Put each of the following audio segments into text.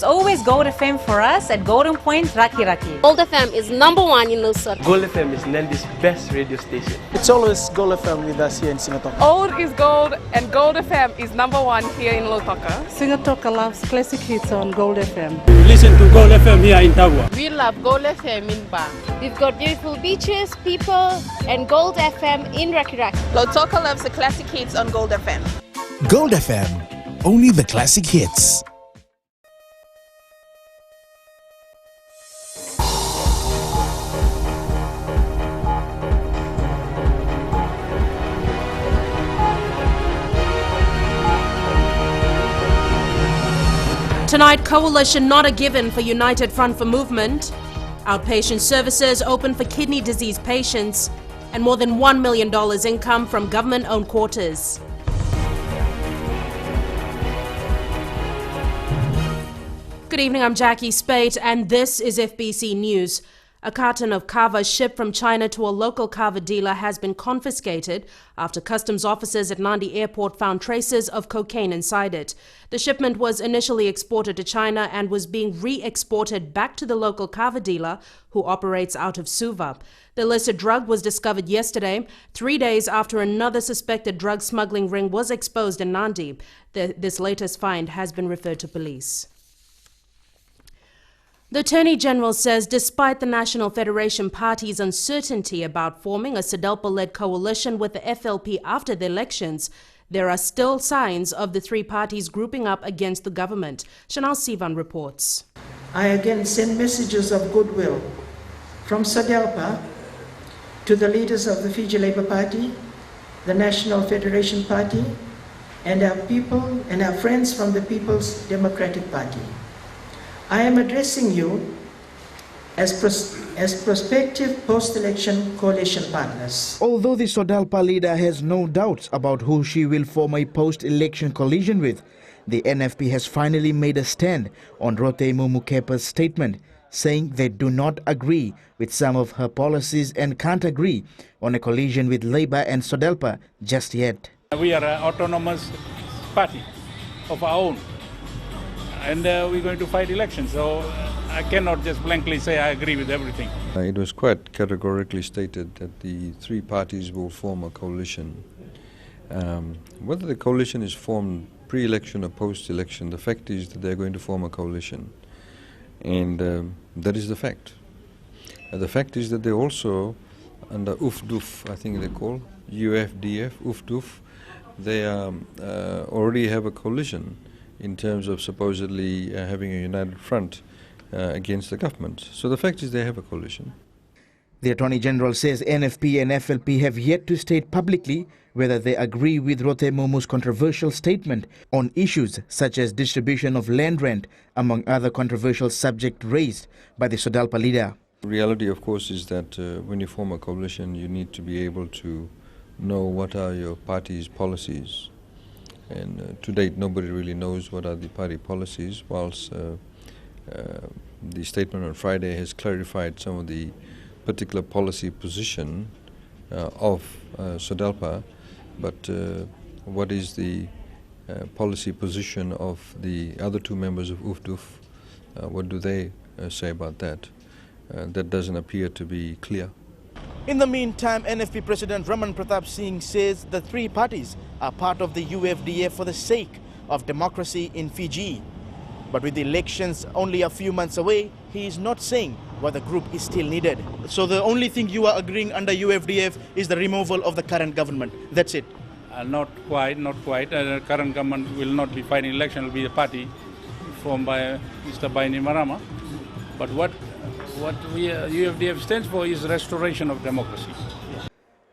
It's always Gold FM for us at Golden Point, Raki Raki. Gold FM is #1 in Lusaka. Gold FM is Nandi's best radio station. It's always Gold FM with us here in Singatoka. Old is gold, and Gold FM is #1 here in Lusaka. Singatoka loves classic hits on Gold FM. We listen to Gold FM here in Tagua. We love Gold FM in Ba. We've got beautiful beaches, people, and Gold FM in Raki Raki. Lusaka loves the classic hits on Gold FM. Gold FM, only the classic hits. Tonight, coalition not a given for United Front for Movement. Outpatient services open for kidney disease patients, and more than $1 million income from government-owned quarters. Good evening, I'm Jackie Spate, and this is FBC News. A carton of kava shipped from China to a local kava dealer has been confiscated after customs officers at Nandi Airport found traces of cocaine inside it. The shipment was initially exported to China and was being re-exported back to the local kava dealer who operates out of Suva. The illicit drug was discovered yesterday, 3 days after another suspected drug smuggling ring was exposed in Nandi. This latest find has been referred to police. The Attorney General says despite the National Federation Party's uncertainty about forming a SODELPA-led coalition with the FLP after the elections, there are still signs of the three parties grouping up against the government. Chanel Sivan reports. I again send messages of goodwill from SODELPA to the leaders of the Fiji Labour Party, the National Federation Party, and our people and our friends from the People's Democratic Party. I am addressing you as prospective post-election coalition partners. Although the SODELPA leader has no doubts about who she will form a post-election coalition with, the NFP has finally made a stand on Rotemu Mukepa's statement, saying they do not agree with some of her policies and can't agree on a coalition with Labour and SODELPA just yet. We are an autonomous party of our own, and we're going to fight elections, so I cannot just blankly say I agree with everything. It was quite categorically stated that the three parties will form a coalition. Whether the coalition is formed pre-election or post-election, the fact is that they're going to form a coalition, and that is the fact. The fact is that they also, under UFDUF, I think they call, UFDF, UFDUF, they already have a coalition in terms of supposedly having a united front against the government. So the fact is they have a coalition. The Attorney General says NFP and FLP have yet to state publicly whether they agree with Rotemu's controversial statement on issues such as distribution of land rent, among other controversial subjects raised by the SODELPA leader. The reality, of course, is that when you form a coalition, you need to be able to know what are your party's policies. And to date, nobody really knows what are the party policies, whilst the statement on Friday has clarified some of the particular policy position of SODELPA. But what is the policy position of the other two members of UFDUF? What do they say about that? That doesn't appear to be clear. In the meantime, NFP President Raman Pratap Singh says the three parties are part of the UFDF for the sake of democracy in Fiji. But with the elections only a few months away, he is not saying whether the group is still needed. So the only thing you are agreeing under UFDF is the removal of the current government. That's it? Not quite. The current government will not be fighting election. It will be a party formed by Mr. Bainimarama. But what UFDF stands for is restoration of democracy.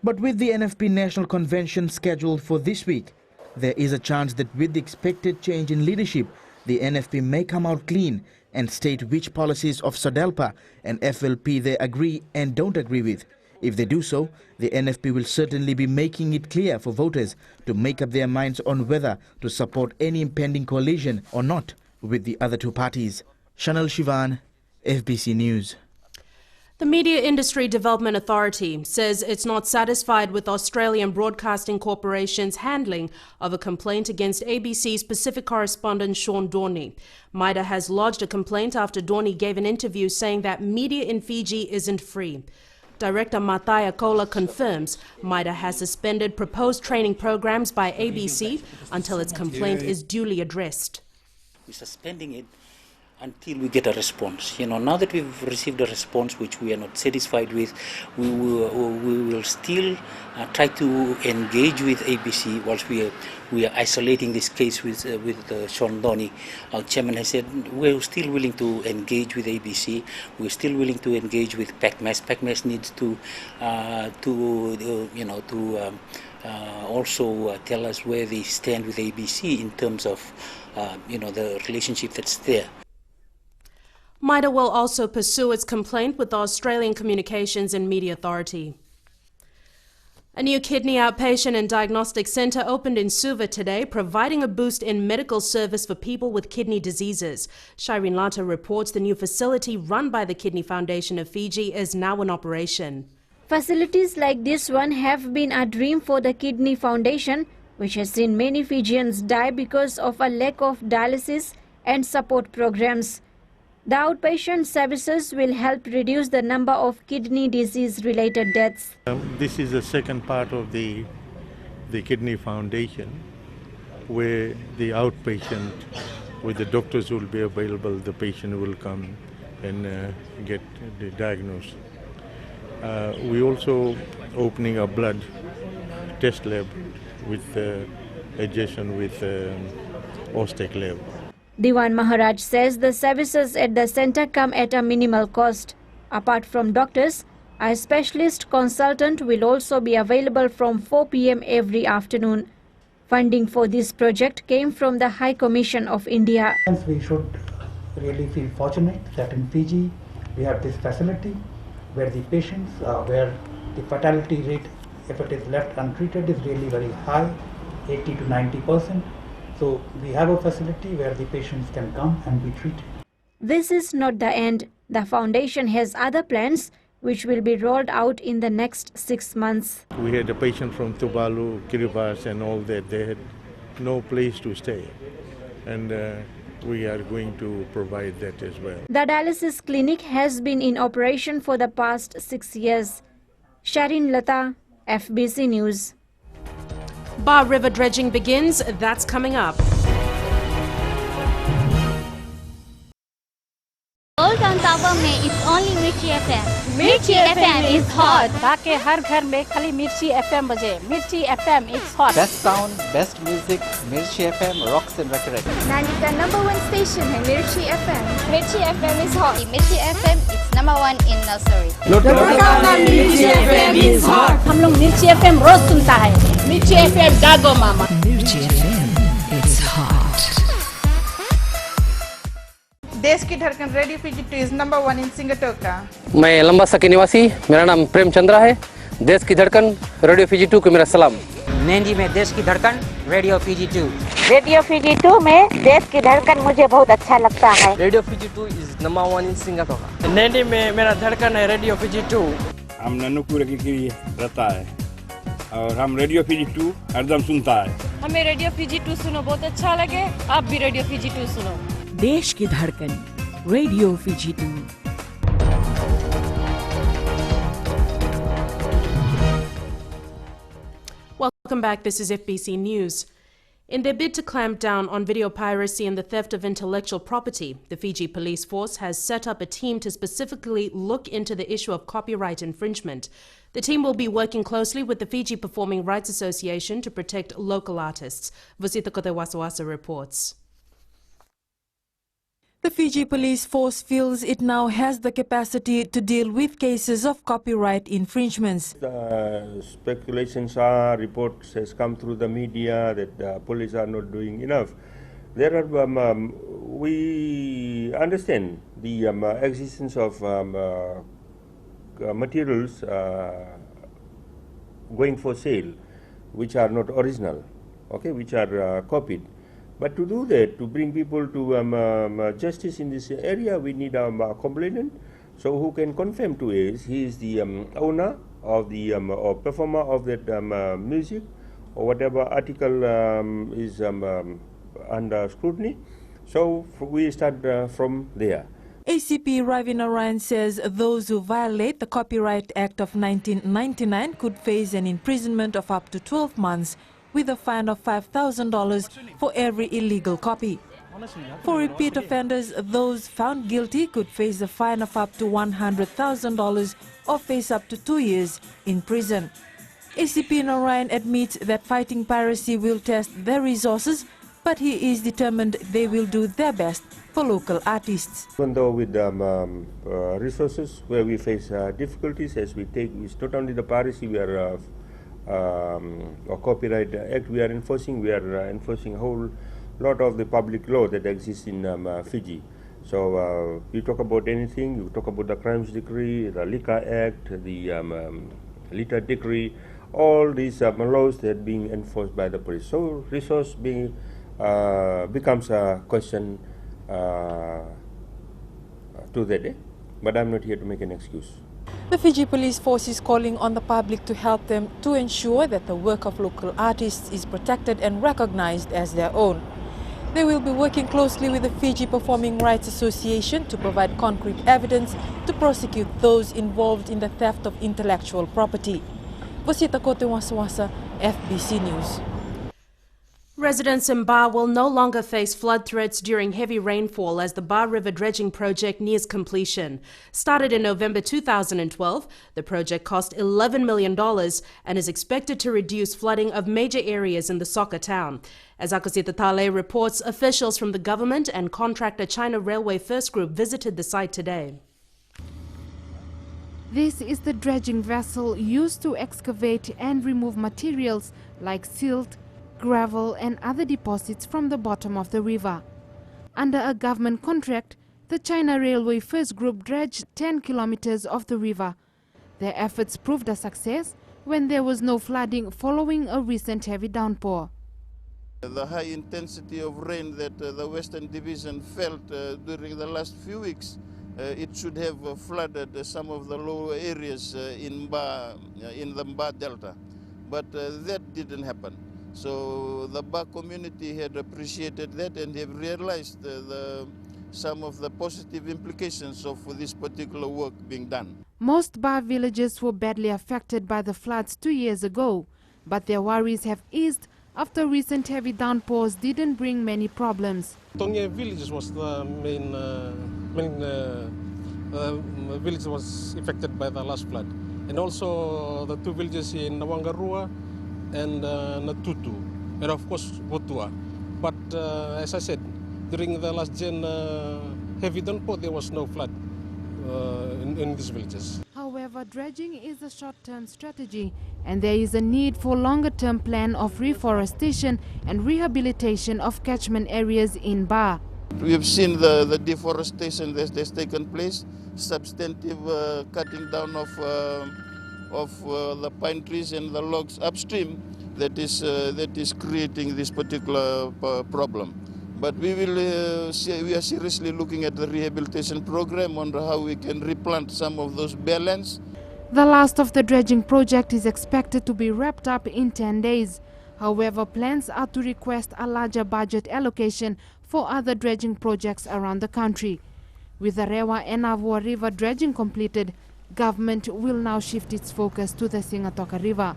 But with the NFP National Convention scheduled for this week, there is a chance that with the expected change in leadership, the NFP may come out clean and state which policies of SODELPA and FLP they agree and don't agree with. If they do so, the NFP will certainly be making it clear for voters to make up their minds on whether to support any impending coalition or not with the other two parties. Chanel Shivan, FBC News. The Media Industry Development Authority says it's not satisfied with Australian Broadcasting Corporation's handling of a complaint against ABC's Pacific correspondent Sean Dorney. MIDA has lodged a complaint after Dorney gave an interview saying that media in Fiji isn't free. Director Mathaya Kola confirms MIDA has suspended proposed training programs by ABC until its complaint is duly addressed. We're suspending it until we get a response. Now that we've received a response which we are not satisfied with, we will still try to engage with ABC whilst we are isolating this case with Sean Dorney. Our chairman has said we're still willing to engage with ABC. We're still willing to engage with PACMAS. PACMAS needs to also tell us where they stand with ABC in terms of the relationship that's there. MIDA will also pursue its complaint with the Australian Communications and Media Authority. A new kidney outpatient and diagnostic centre opened in Suva today, providing a boost in medical service for people with kidney diseases. Shireen Lata reports the new facility run by the Kidney Foundation of Fiji is now in operation. Facilities like this one have been a dream for the Kidney Foundation, which has seen many Fijians die because of a lack of dialysis and support programs. The outpatient services will help reduce the number of kidney disease-related deaths. This is the second part of the Kidney Foundation, where the outpatient, with the doctors will be available, the patient will come and get the diagnosis. We also opening a blood test lab with adjacent with Ostec lab. Diwan Maharaj says the services at the centre come at a minimal cost. Apart from doctors, a specialist consultant will also be available from 4 p.m. every afternoon. Funding for this project came from the High Commission of India. We should really feel fortunate that in Fiji we have this facility where the patients, where the fatality rate, if it is left untreated, is really very high, 80 to 90%. So we have a facility where the patients can come and be treated. This is not the end. The foundation has other plans which will be rolled out in the next 6 months. We had a patient from Tuvalu, Kiribati and all that. They had no place to stay. And we are going to provide that as well. The dialysis clinic has been in operation for the past 6 years. Shireen Lata, FBC News. Bar River dredging begins. That's coming up. Old Town Tower में it's only Mirchi FM. Mirchi FM is hot. ताकि हर घर में खाली मिर्ची FM बजे. मिर्ची FM is hot. Best sound, best music. Mirchi FM rocks and records. Nandi का #1 station है Mirchi FM. Mirchi FM is hot. Mirchi FM it's #1 in nursery. Mirchi FM is hot. हम लोग मिर्ची FM रोज सुनता है. मिर्ची FM जागो मामा. Mirchi FM it's hot. देश की धड़कन रेडियो फीजी इज #1 इन सिंगटोका। मैं लंबासा के निवासी, मेरा नाम प्रेम चंद्रा है। देश की धड़कन रेडियो फीजी 2 को मेरा सलाम। नैंडी में देश की धड़कन रेडियो फीजी 2। रेडियो फीजी 2 में देश की धड़कन मुझे बहुत अच्छा लगता है। Radio Fiji 2 is #1 in Singapore. Nadi में मेरा धड़कन है रेडियो फीजी 2। हम ननुपुर की रहता है और हम रेडियो फीजी 2 हरदम सुनता है। हमें रेडियो फीजी 2 सुनो बहुत अच्छा लगे। आप भी रेडियो फीजी 2 सुनो। देश की धड़कन radio Fiji 2। Welcome back. This is FBC News. In their bid to clamp down on video piracy and the theft of intellectual property, the Fiji Police Force has set up a team to specifically look into the issue of copyright infringement. The team will be working closely with the Fiji Performing Rights Association to protect local artists. Vasita Kotewasawasa reports. The Fiji Police Force feels it now has the capacity to deal with cases of copyright infringements. Speculations are, reports has come through the media that the police are not doing enough. There are, we understand the existence of materials going for sale, which are not original, okay, which are copied. But to do that, to bring people to justice in this area, we need a complainant. So who can confirm to us he is the owner of the or performer of that music, or whatever article is under scrutiny. So we start from there. ACP Ravina Ryan says those who violate the Copyright Act of 1999 could face an imprisonment of up to 12 months with a fine of $5,000 for every illegal copy. For repeat offenders, those found guilty could face a fine of up to $100,000 or face up to 2 years in prison. ACP Narayan admits that fighting piracy will test their resources, but he is determined they will do their best for local artists. Even though with resources where we face difficulties, as we take, it's not only the piracy we are or Copyright Act we are enforcing a whole lot of the public law that exists in Fiji. So you talk about anything, you talk about the Crimes Decree, the Liquor Act, the Litter Decree, all these laws that are being enforced by the police. So resource becomes a question to that day, but I'm not here to make an excuse. The Fiji Police Force is calling on the public to help them to ensure that the work of local artists is protected and recognized as their own. They will be working closely with the Fiji Performing Rights Association to provide concrete evidence to prosecute those involved in the theft of intellectual property. Vasita Kote Wasawasa, FBC News. Residents in Ba will no longer face flood threats during heavy rainfall as the Ba River dredging project nears completion. Started in November 2012, the project cost $11 million and is expected to reduce flooding of major areas in the soccer town. As Akosita Tale reports, officials from the government and contractor China Railway First Group visited the site today. This is the dredging vessel used to excavate and remove materials like silt, gravel and other deposits from the bottom of the river. Under a government contract, the China Railway First Group dredged 10 kilometers of the river. Their efforts proved a success when there was no flooding following a recent heavy downpour. The high intensity of rain that the Western Division felt during the last few weeks, it should have flooded some of the lower areas in the Ba Delta, but that didn't happen. So the Ba community had appreciated that and have realized some of the positive implications of this particular work being done. Most Ba villages were badly affected by the floods 2 years ago, but their worries have eased after recent heavy downpours didn't bring many problems. Tongia village was the main village was affected by the last flood, and also the two villages in Nawangarua and Natutu, and of course Botua. But as I said, during the last heavy downpour, there was no flood in these villages. However, dredging is a short-term strategy, and there is a need for longer-term plan of reforestation and rehabilitation of catchment areas in Ba. We have seen the deforestation that has taken place, substantive cutting down of the pine trees and the logs upstream that is creating this particular problem. But we are seriously looking at the rehabilitation program on how we can replant some of those bare lands. The last of the dredging project is expected to be wrapped up in 10 days. However, plans are to request a larger budget allocation for other dredging projects around the country. With the Rewa and Avua River dredging completed, government will now shift its focus to the Singatoka River.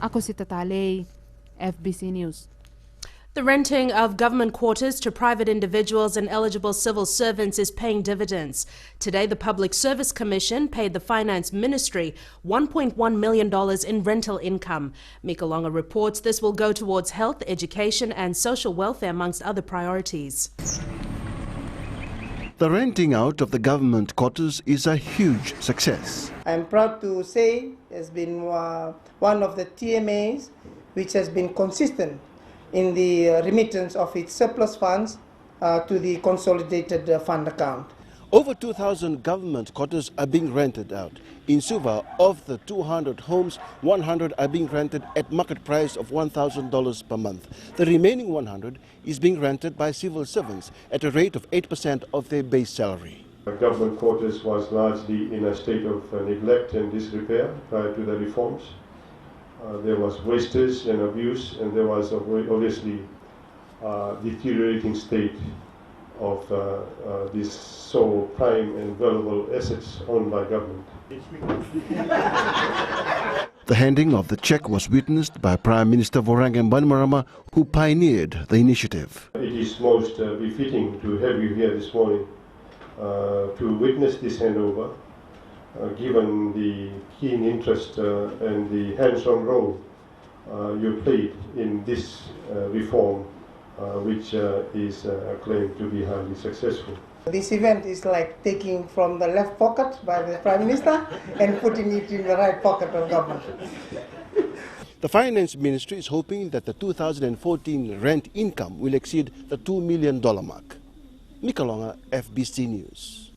Akosita Tale, FBC News. The renting of government quarters to private individuals and eligible civil servants is paying dividends. Today, the Public Service Commission paid the Finance Ministry $1.1 million in rental income. Mika Longa reports this will go towards health, education and social welfare amongst other priorities. The renting out of the government quarters is a huge success. I'm proud to say it has been one of the TMAs which has been consistent in the remittance of its surplus funds to the consolidated fund account. Over 2,000 government quarters are being rented out. In Suva, of the 200 homes, 100 are being rented at market price of $1,000 per month. The remaining 100 is being rented by civil servants at a rate of 8% of their base salary. Government quarters was largely in a state of neglect and disrepair prior to the reforms. There was wastage and abuse, and there was obviously deteriorating state of these so prime and valuable assets owned by government. The handing of the cheque was witnessed by Prime Minister Vorangen Bainimarama, who pioneered the initiative. It is most befitting to have you here this morning to witness this handover, given the keen interest and the hands-on role you played in this reform, which is claimed to be highly successful. This event is like taking from the left pocket by the Prime Minister and putting it in the right pocket of government. The Finance Ministry is hoping that the 2014 rent income will exceed the $2 million mark. Nikalonga, FBC News.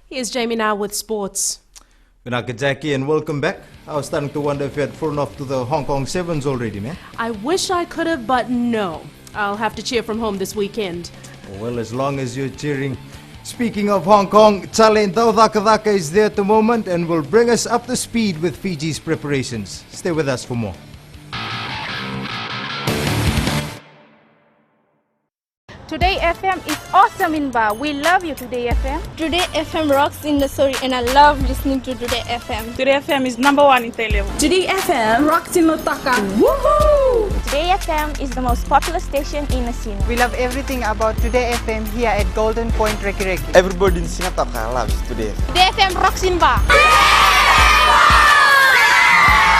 Here's Jamie now with sports. Good Jackie, and welcome back. I was starting to wonder if you had fallen off to the Hong Kong Sevens already, man. I wish I could have, but no. I'll have to cheer from home this weekend. Well, as long as you're cheering. Speaking of Hong Kong, Chale Ndau is there at the moment and will bring us up to speed with Fiji's preparations. Stay with us for more. Today FM is awesome in Ba. We love you, Today FM. Today FM rocks in the story, and I love listening to Today FM. Today FM is #1 in Television. Today FM rocks in Lotaka. Woohoo! Today FM is the most popular station in Asino. We love everything about Today FM here at Golden Point Reki Reki. Everybody in Singapore loves Today. Today FM rocks in Ba.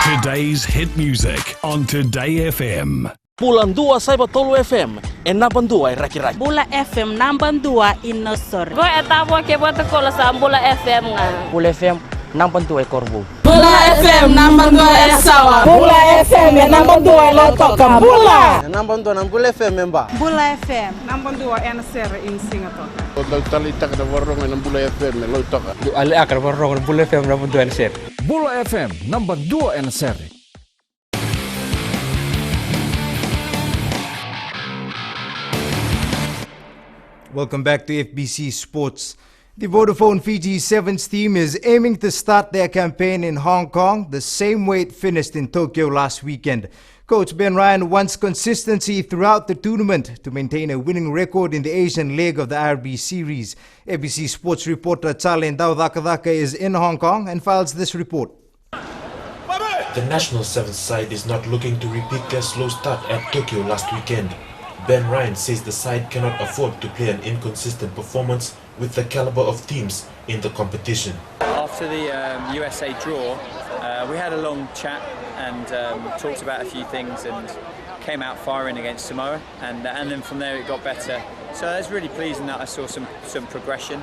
Today's hit music on Today FM. Pulang 2 Cyber Tolu FM and number 2 Raki-Raki. Bula FM number 2 in Nosor. Go etabo ke boto kola sa Bula FM nga. Bula FM number 2 Korbu. Bula FM number 2 Sawa. Bula FM number 2 Lotoka. Bula. Number 2 Bula FM member. Bula FM number 2 NSR in Singapore. Kalau tali tak ada warung yang Bula FM Lotoka. Ali akar warung Bula FM number 2 NSR. Bula FM number 2 NSR. Welcome back to FBC Sports. The Vodafone Fiji Sevens team is aiming to start their campaign in Hong Kong the same way it finished in Tokyo last weekend. Coach Ben Ryan wants consistency throughout the tournament to maintain a winning record in the Asian leg of the IRB series. FBC Sports reporter Chale Ndau is in Hong Kong and files this report. The national sevens side is not looking to repeat their slow start at Tokyo last weekend. Ben Ryan says the side cannot afford to play an inconsistent performance with the caliber of teams in the competition. After the USA draw, we had a long chat and talked about a few things and came out firing against Samoa, and then from there it got better. So it's really pleasing that I saw some progression.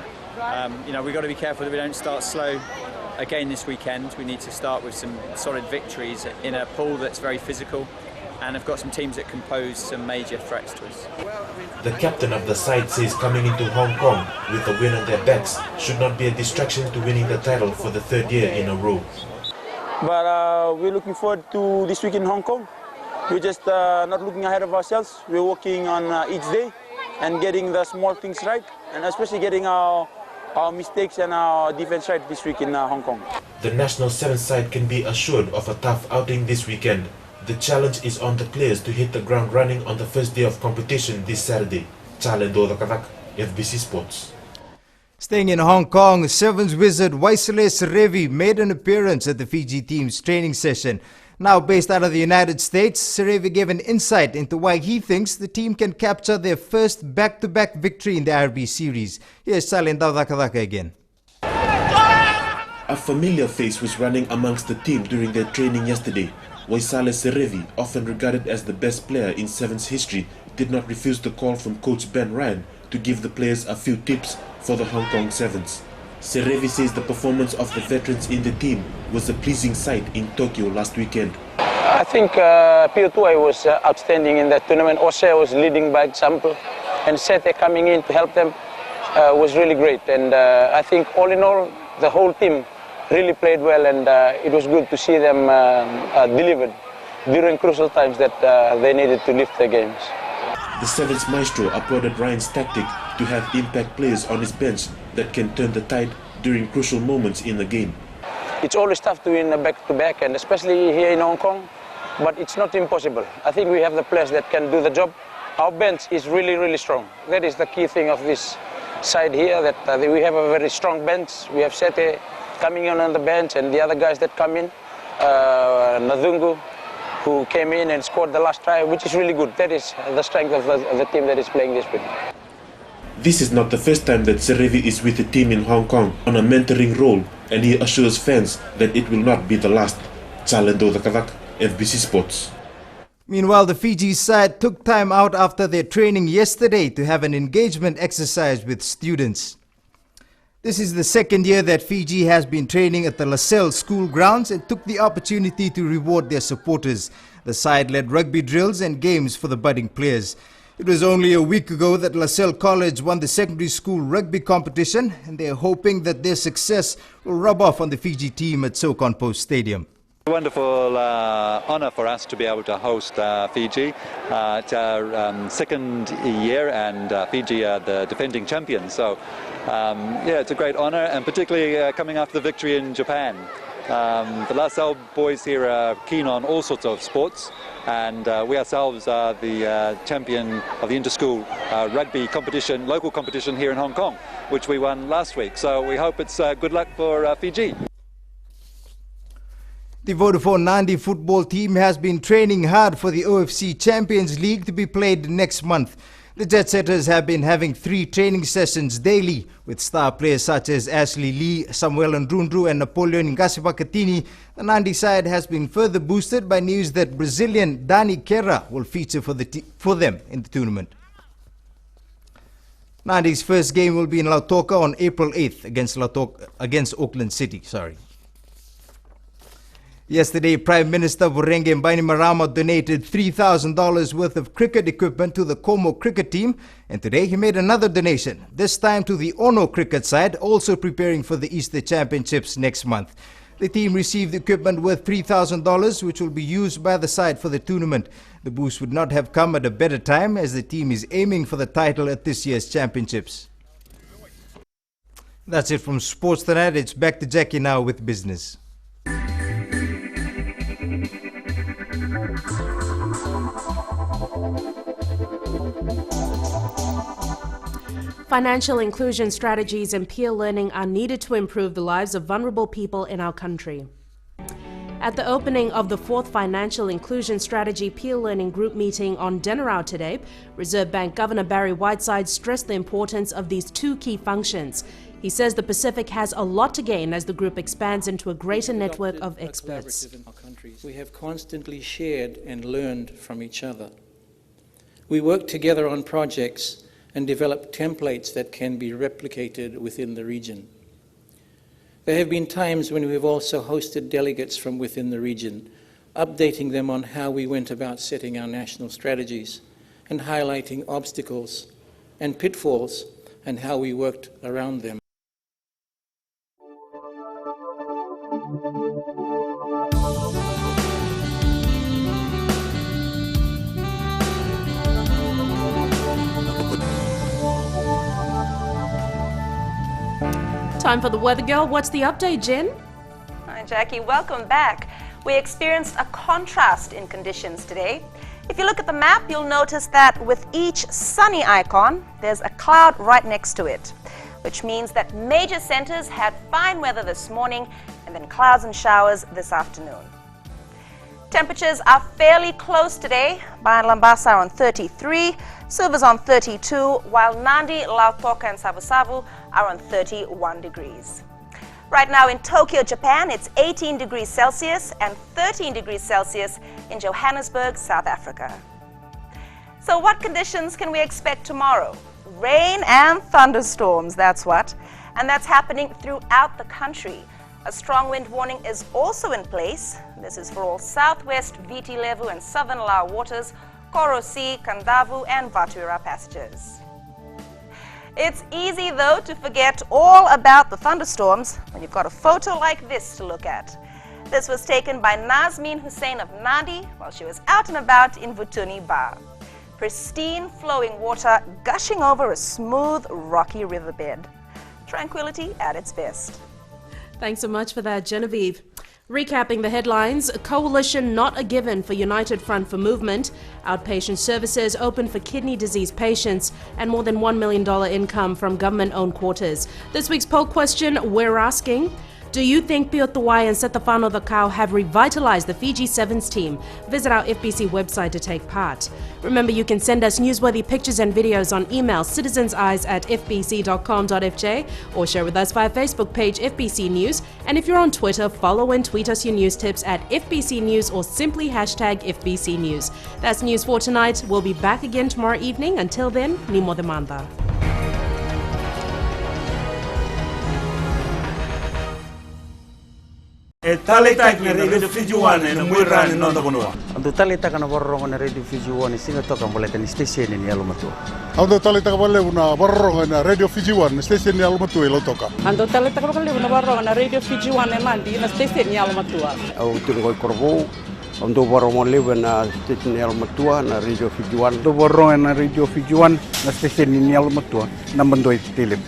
You know, we've got to be careful that we don't start slow again this weekend. We need to start with some solid victories in a pool that's very physical. And have got some teams that can pose some major threats to us. The captain of the side says coming into Hong Kong with a win on their backs should not be a distraction to winning the title for the third year in a row. But we're looking forward to this week in Hong Kong. We're just not looking ahead of ourselves. We're working on each day and getting the small things right, and especially getting our mistakes and our defense right this week in Hong Kong. The national sevens side can be assured of a tough outing this weekend. The challenge is on the players to hit the ground running on the first day of competition this Saturday. Chale Ndau, FBC Sports. Staying in Hong Kong, Sevens wizard Waisale Serevi made an appearance at the Fiji team's training session. Now based out of the United States, Serevi gave an insight into why he thinks the team can capture their first back-to-back victory in the IRB series. Here's Chale Ndau again. A familiar face was running amongst the team during their training yesterday. Waisale Serevi, often regarded as the best player in Sevens history, did not refuse the call from coach Ben Ryan to give the players a few tips for the Hong Kong Sevens. Serevi says the performance of the veterans in the team was a pleasing sight in Tokyo last weekend. I think Pio Tuai was outstanding in that tournament. Ose was leading by example, and Sete coming in to help them was really great. And I think all in all, the whole team really played well, and it was good to see them delivered during crucial times that they needed to lift their games. The Sevens maestro applauded Ryan's tactic to have impact players on his bench that can turn the tide during crucial moments in the game. It's always tough to win a back-to-back, and especially here in Hong Kong, but it's not impossible. I think we have the players that can do the job. Our bench is really, really strong. That is the key thing of this side here, that we have a very strong bench. We have Sete coming in on the bench, and the other guys that come in, Nadungu, who came in and scored the last try, which is really good. That is the strength of the team that is playing this week. This is not the first time that Serevi is with the team in Hong Kong on a mentoring role, and he assures fans that it will not be the last. Chalendo the Kavak, FBC Sports. Meanwhile, the Fiji side took time out after their training yesterday to have an engagement exercise with students. This is the second year that Fiji has been training at the LaSalle school grounds and took the opportunity to reward their supporters. The side led rugby drills and games for the budding players. It was only a week ago that LaSalle College won the secondary school rugby competition, and they are hoping that their success will rub off on the Fiji team at Socon Post Stadium. A wonderful honour for us to be able to host Fiji. It's our second year, and Fiji are the defending champions. So, yeah, it's a great honour, and particularly coming after the victory in Japan. The LaSalle boys here are keen on all sorts of sports, and we ourselves are the champion of the inter-school rugby competition, local competition here in Hong Kong, which we won last week. So we hope it's good luck for Fiji. The Vodafone Nandi football team has been training hard for the OFC Champions League to be played next month. The Jet Setters have been having 3 training sessions daily with star players such as Ashley Lee, Samuel Ndrundru and Napoleon Ngasipakatini. The Nandi side has been further boosted by news that Brazilian Dani Kera will feature for them in the tournament. Nandi's first game will be in Lautoka on April 8th against Auckland City. Yesterday, Prime Minister Vorenge Bainimarama donated $3,000 worth of cricket equipment to the Como cricket team, and today he made another donation, this time to the Ono cricket side, also preparing for the Easter Championships next month. The team received equipment worth $3,000, which will be used by the side for the tournament. The boost would not have come at a better time, as the team is aiming for the title at this year's championships. That's it from Sports Tonight. It's back to Jackie now with business. Financial inclusion strategies and peer learning are needed to improve the lives of vulnerable people in our country. At the opening of the 4th Financial Inclusion Strategy Peer Learning Group meeting on Denarau today, Reserve Bank Governor Barry Whiteside stressed the importance of these 2 key functions. He says the Pacific has a lot to gain as the group expands into a greater network of experts. In our countries, we have constantly shared and learned from each other. We work together on projects and develop templates that can be replicated within the region. There have been times when we've also hosted delegates from within the region, updating them on how we went about setting our national strategies and highlighting obstacles and pitfalls and how we worked around them. Time for the weather girl. What's the update, Jen? Hi, Jackie. Welcome back. We experienced a contrast in conditions today. If you look at the map, you'll notice that with each sunny icon, there's a cloud right next to it, which means that major centers had fine weather this morning and then clouds and showers this afternoon. Temperatures are fairly close today. Bayan Lambasa are on 33, Silva's on 32, while Nandi, Lautoka and Savu-Savu are on 31 degrees. Right now in Tokyo, Japan, it's 18 degrees Celsius and 13 degrees Celsius in Johannesburg, South Africa. So what conditions can we expect tomorrow? Rain and thunderstorms, that's what. And that's happening throughout the country. A strong wind warning is also in place. This is for all southwest Viti Levu and southern Lao waters, Korosi, Kandavu and Vatuira passages. It's easy though to forget all about the thunderstorms when you've got a photo like this to look at. This was taken by Nazmeen Hussain of Nandi while she was out and about in Vutuni Bar. Pristine flowing water gushing over a smooth, rocky riverbed. Tranquility at its best. Thanks so much for that, Genevieve. Recapping the headlines, coalition not a given for United Front for Movement, outpatient services open for kidney disease patients, and more than $1 million income from government-owned quarters. This week's poll question, we're asking, do you think Pio Tuai and Setafano the Cow have revitalized the Fiji Sevens team? Visit our FBC website to take part. Remember, you can send us newsworthy pictures and videos on email citizenseyes@fbc.com.fj or share with us via Facebook page FBC News. And if you're on Twitter, follow and tweet us your news tips at FBC News or simply hashtag FBC News. That's news for tonight. We'll be back again tomorrow evening. Until then, Nimo Demanda. Tali tak na radio Fiji One na mwirani nonda bonua. Ando tali taka na borrongo na radio Fiji One singa toka mbole ni station ni alumatu. Ando tali taka bale una borrongo na radio Fiji One station ni alumatu ilo toka. Ando tali taka bale una borrongo na radio Fiji One mandi na station ni alumatu. Au tulgo korbo. Ando borrongo leve na station ni alumatu na radio Fiji One. Ando borrongo na radio Fiji One na station ni alumatu na bandoi tilip.